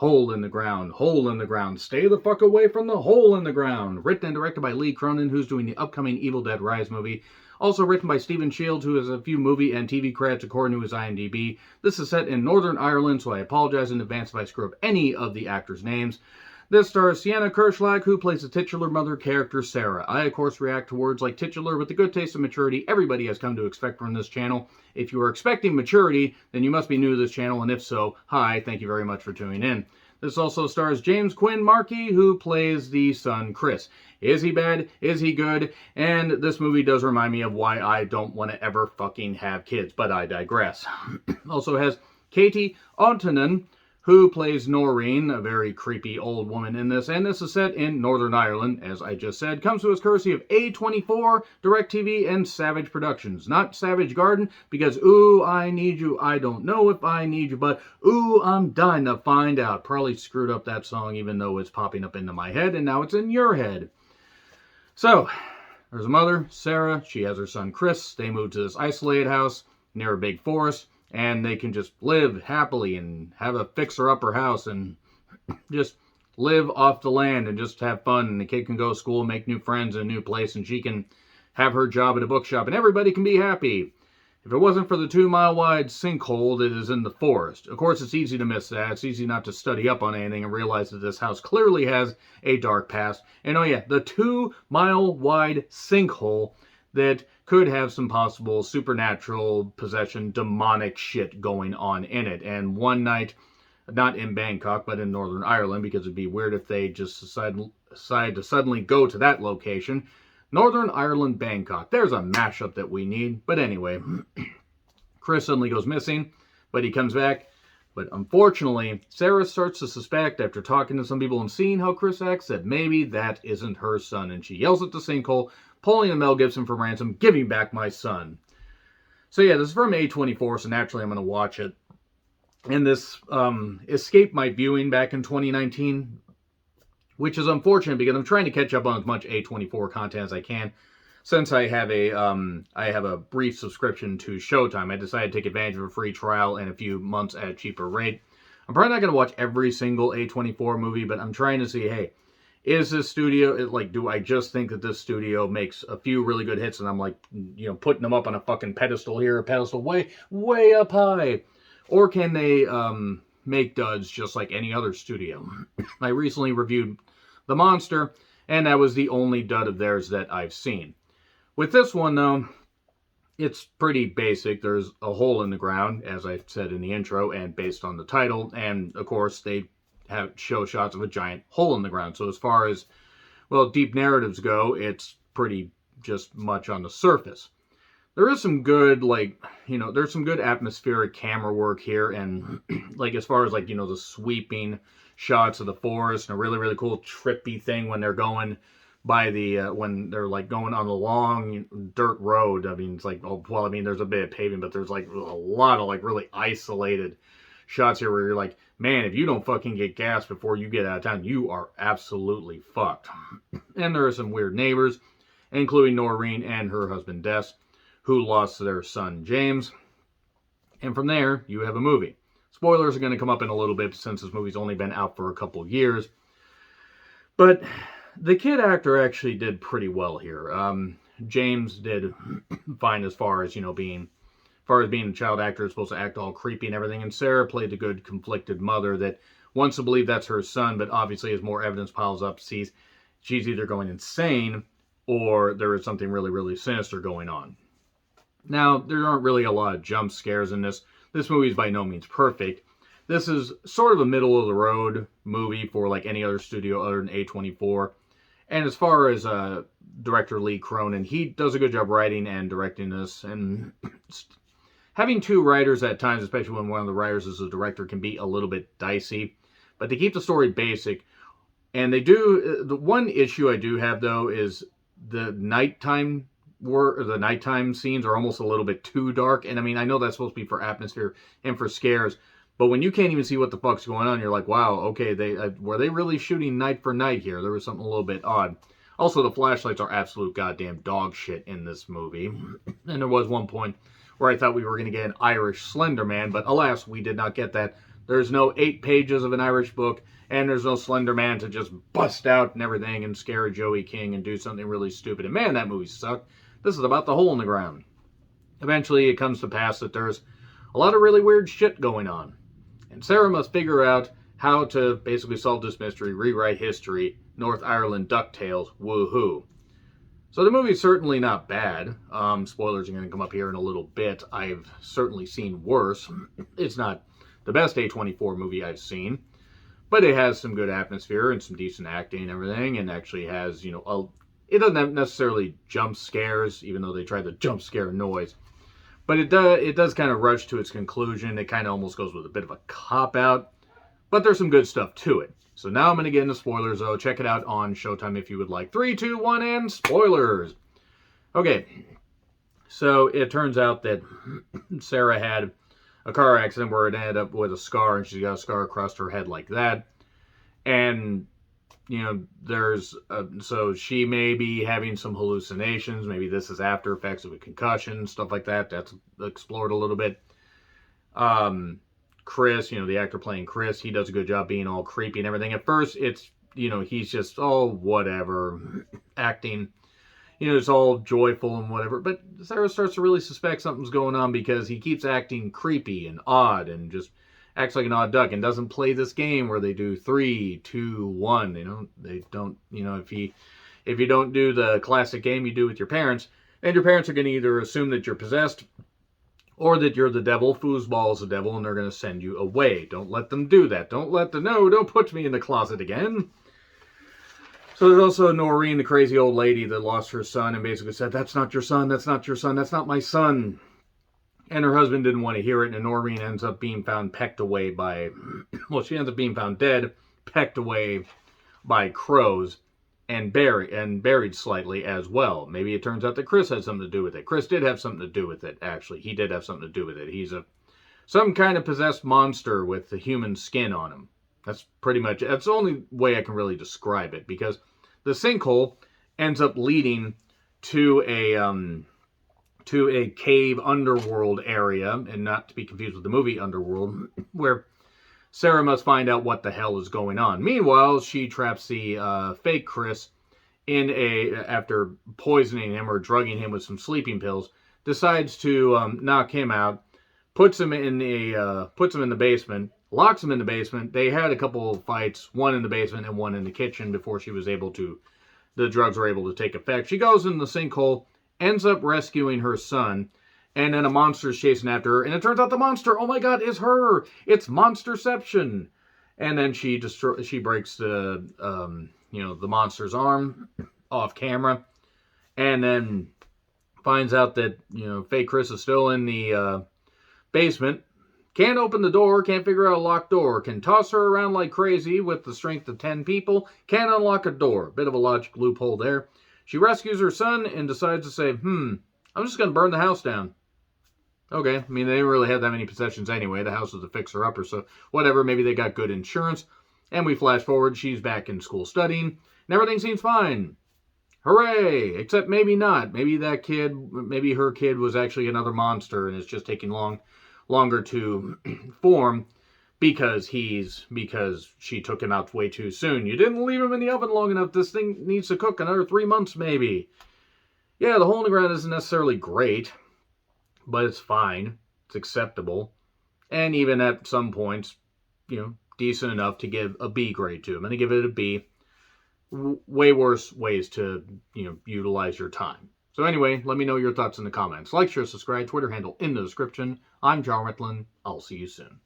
Hole in the ground, hole in the ground, stay the fuck away from the hole in the ground. Written and directed by Lee Cronin, who's doing the upcoming Evil Dead Rise movie. Also written by Stephen Shields, who has a few movie and TV credits according to his IMDb. This is set in Northern Ireland, so I apologize in advance if I screw up any of the actors' names. This stars Sienna Kershlag, who plays the titular mother character, Sarah. I, of course, react to words like titular with the good taste and maturity everybody has come to expect from this channel. If you are expecting maturity, then you must be new to this channel, and if so, hi, thank you very much for tuning in. This also stars James Quinn Markey, who plays the son, Chris. Is he bad? Is he good? And this movie does remind me of why I don't want to ever fucking have kids, but I digress. Also has Katie Ontonen, who plays Noreen, a very creepy old woman in this. And this is set in Northern Ireland, as I just said. Comes to us courtesy of A24, DirecTV, and Savage Productions. Not Savage Garden, because, ooh, I need you. I don't know if I need you, but, ooh, I'm dying to find out. Probably screwed up that song, even though it's popping up into my head, and now it's in your head. So, there's a mother, Sarah. She has her son, Chris. They move to this isolated house near a big forest. And they can just live happily and have a fixer-upper house and just live off the land and just have fun. And the kid can go to school, make new friends in a new place, and she can have her job at a bookshop, and everybody can be happy. If it wasn't for the 2-mile-wide sinkhole that is in the forest. Of course, it's easy to miss that. It's easy not to study up on anything and realize that this house clearly has a dark past. And oh yeah, the 2-mile-wide sinkhole that could have some possible supernatural possession, demonic shit going on in it. And one night, not in Bangkok, but in Northern Ireland, because it'd be weird if they just decide to suddenly go to that location. Northern Ireland, Bangkok. There's a mashup that we need. But anyway, Chris suddenly goes missing, but he comes back. But unfortunately, Sarah starts to suspect, after talking to some people and seeing how Chris acts, that maybe that isn't her son. And she yells at the sinkhole, pulling a Mel Gibson for ransom, "Give me back my son." So yeah, this is from A24, so naturally I'm going to watch it. And this escaped my viewing back in 2019, which is unfortunate because I'm trying to catch up on as much A24 content as I can. Since I have a brief subscription to Showtime, I decided to take advantage of a free trial and a few months at a cheaper rate. I'm probably not going to watch every single A24 movie, but I'm trying to see, hey, is this studio, do I just think that this studio makes a few really good hits and I'm like, putting them up on a fucking pedestal here, a pedestal way, way up high? Or can they make duds just like any other studio? I recently reviewed The Monster, and that was the only dud of theirs that I've seen. With this one, though, it's pretty basic. There's a hole in the ground, as I said in the intro, and based on the title, and of course, they show shots of a giant hole in the ground. So as far as, well, deep narratives go, it's pretty just much on the surface. There is some good, there's some good atmospheric camera work here, and, as far as, the sweeping shots of the forest, and a really, really cool trippy thing when they're going by the, when they're, going on the long dirt road. I mean, it's there's a bit of paving, but there's, a lot of, really isolated shots here where you're like, man, if you don't fucking get gas before you get out of town, you are absolutely fucked. And there are some weird neighbors, including Noreen and her husband Des, who lost their son James. And from there, you have a movie. Spoilers are going to come up in a little bit since this movie's only been out for a couple years. But the kid actor actually did pretty well here. James did fine as far as, being a child actor, is supposed to act all creepy and everything. And Sarah played the good, conflicted mother that wants to believe that's her son, but obviously as more evidence piles up, sees she's either going insane or there is something really, really sinister going on. Now, there aren't really a lot of jump scares in this. This movie is by no means perfect. This is sort of a middle-of-the-road movie for any other studio other than A24. And as far as director Lee Cronin, he does a good job writing and directing this. And having two writers at times, especially when one of the writers is a director, can be a little bit dicey. But to keep the story basic, and they do, the one issue I do have, though, is the nighttime scenes are almost a little bit too dark. And I mean, I know that's supposed to be for atmosphere and for scares, but when you can't even see what the fuck's going on, you're like, wow, okay, were they really shooting night for night here? There was something a little bit odd. Also, the flashlights are absolute goddamn dog shit in this movie. And there was one point where I thought we were going to get an Irish Slender Man, but alas, we did not get that. There's no 8 pages of an Irish book, and there's no Slender Man to just bust out and everything and scare Joey King and do something really stupid. And man, that movie sucked. This is about the hole in the ground. Eventually, it comes to pass that there's a lot of really weird shit going on. And Sarah must figure out how to basically solve this mystery, rewrite history, North Ireland DuckTales, woohoo. So the movie's certainly not bad. Spoilers are going to come up here in a little bit. I've certainly seen worse. It's not the best A24 movie I've seen, but it has some good atmosphere and some decent acting and everything, and actually has, it doesn't have necessarily jump scares, even though they try the jump scare noise. But it does kind of rush to its conclusion. It kind of almost goes with a bit of a cop-out, but there's some good stuff to it. So now I'm going to get into spoilers, though. Check it out on Showtime if you would like. 3, 2, 1, and spoilers! Okay, so it turns out that Sarah had a car accident where it ended up with a scar, and she's got a scar across her head like that. And, so she may be having some hallucinations. Maybe this is after effects of a concussion, stuff like that. That's explored a little bit. Chris, the actor playing Chris, he does a good job being all creepy and everything. At first, it's, he's just, whatever, acting, it's all joyful and whatever. But Sarah starts to really suspect something's going on because he keeps acting creepy and odd and just acts like an odd duck and doesn't play this game where they do 3, 2, 1. They don't, if you don't do the classic game you do with your parents, and your parents are going to either assume that you're possessed or that you're the devil, foosball is the devil, and they're going to send you away. Don't let them do that. Don't put me in the closet again. So there's also Noreen, the crazy old lady that lost her son and basically said, that's not your son, that's not your son, that's not my son. And her husband didn't want to hear it, and Noreen ends up being found pecked away by, she ends up being found dead, pecked away by crows, and buried slightly as well. Maybe it turns out that Chris had something to do with it. Chris did have something to do with it, actually. He did have something to do with it. He's some kind of possessed monster with the human skin on him. That's pretty much it. That's the only way I can really describe it, because the sinkhole ends up leading to a cave underworld area, and not to be confused with the movie Underworld, where Sarah must find out what the hell is going on. Meanwhile, she traps the fake Chris after poisoning him or drugging him with some sleeping pills, decides to knock him out, puts him in the basement, locks him in the basement. They had a couple of fights, one in the basement and one in the kitchen, before the drugs were able to take effect. She goes in the sinkhole, ends up rescuing her son, and then a monster's chasing after her, and it turns out the monster, oh my god, is her! It's Monsterception! And then she breaks the monster's arm off camera, and then finds out that, fake Chris is still in the basement, can't open the door, can't figure out a locked door, can toss her around like crazy with the strength of 10 people, can't unlock a door. Bit of a logic loophole there. She rescues her son and decides to say, I'm just going to burn the house down. Okay, I mean, they didn't really have that many possessions anyway. The house was a fixer-upper, so whatever, maybe they got good insurance. And we flash forward, she's back in school studying, and everything seems fine. Hooray! Except maybe not. Maybe her kid was actually another monster, and it's just taking longer to form because she took him out way too soon. You didn't leave him in the oven long enough. This thing needs to cook another 3 months, maybe. Yeah, the hole in the ground isn't necessarily great, but it's fine. It's acceptable. And even at some points, decent enough to give a B grade to. I'm going to give it a B. Way worse ways to, utilize your time. So anyway, let me know your thoughts in the comments. Like, share, subscribe, Twitter handle in the description. I'm John Ritlin. I'll see you soon.